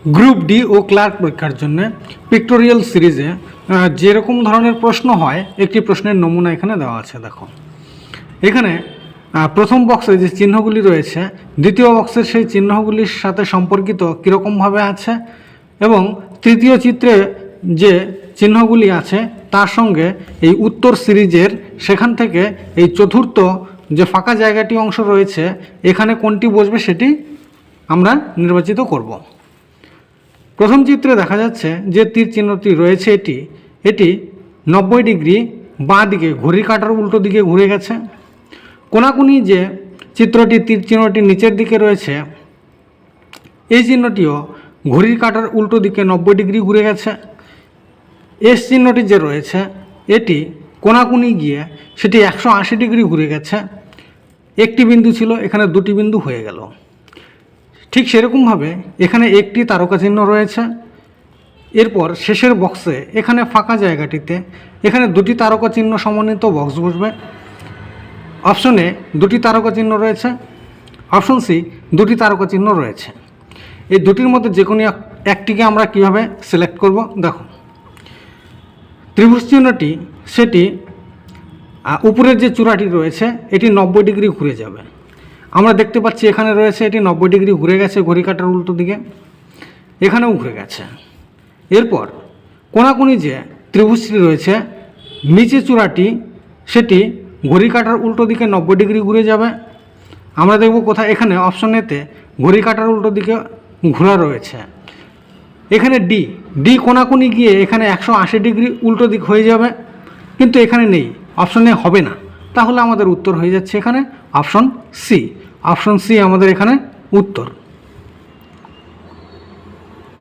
Group D ও clerk পরীক্ষার জন্য pictorial সিরিজে যেরকম ধরনের প্রশ্ন হয় একটি প্রশ্নের নমুনা এখানে দেওয়া আছে। দেখো এখানে প্রথম বক্সে যে চিহ্নগুলি রয়েছে দ্বিতীয় বক্সের সেই চিহ্নগুলির সাথে সম্পর্কিত কীরকমভাবে আছে এবং তৃতীয় চিত্রে যে চিহ্নগুলি আছে তার সঙ্গে এই উত্তর সিরিজের সেখান থেকে এই চতুর্থ যে ফাঁকা জায়গাটি অংশ রয়েছে এখানে কোনটি বসবে সেটি আমরা নির্বাচিত করব। প্রথম চিত্রে দেখা যাচ্ছে যে তীর চিহ্নটি রয়েছে এটি 90 ডিগ্রি বাঁ দিকে ঘড়ির কাঁটার উল্টো দিকে ঘুরে গেছে। কোনাকুনি যে চিত্রটি তীর চিহ্নটি নিচের দিকে রয়েছে এই চিহ্নটিও ঘড়ির কাঁটার উল্টো দিকে 90 ডিগ্রি ঘুরে গেছে। এস চিহ্নটি যে রয়েছে এটি কোনাকুনি গিয়ে সেটি 180 ডিগ্রি ঘুরে গেছে। একটি বিন্দু ছিল, এখানে দুটি বিন্দু হয়ে গেল। ঠিক সেরকমভাবে এখানে একটি তারকা চিহ্ন রয়েছে। এরপর শেষের বক্সে এখানে ফাঁকা জায়গাটিতে এখানে দুটি তারকা চিহ্ন সমন্বিত বক্স বসবে। অপশন এ দুটি তারকা চিহ্ন রয়েছে, অপশন সি দুটি তারকা চিহ্ন রয়েছে। এই দুটির মধ্যে যে কোনো একটিকে আমরা কিভাবে সিলেক্ট করব? দেখো ত্রিভুজ চিহ্নটি সেটি উপরের যে চূড়াটি রয়েছে এটি 90 ডিগ্রি ঘুরে যাবে। আমরা দেখতে পাচ্ছি এখানে রয়েছে এটি 90 ডিগ্রি ঘুরে গেছে ঘড়ি কাঁটার উল্টো দিকে, এখানেও ঘুরে গেছে। এরপর কোনাকুনি যে ত্রিভুজটি রয়েছে নিচে চূড়াটি সেটি ঘড়ি কাঁটার উল্টো দিকে 90 ডিগ্রি ঘুরে যাবে। আমরা দেখব কোথায়, এখানে অপশন এতে ঘড়ি কাঁটার উল্টো দিকে ঘোরা রয়েছে। এখানে ডি কোনাকুনি গিয়ে এখানে 180 ডিগ্রি উল্টো দিক হয়ে যাবে, কিন্তু এখানে নেই, অপশনে হবে না। তাহলে আমাদের উত্তর হয়ে যাচ্ছে এখানে অপশন সি। অপশন সি আমাদের এখানে উত্তর।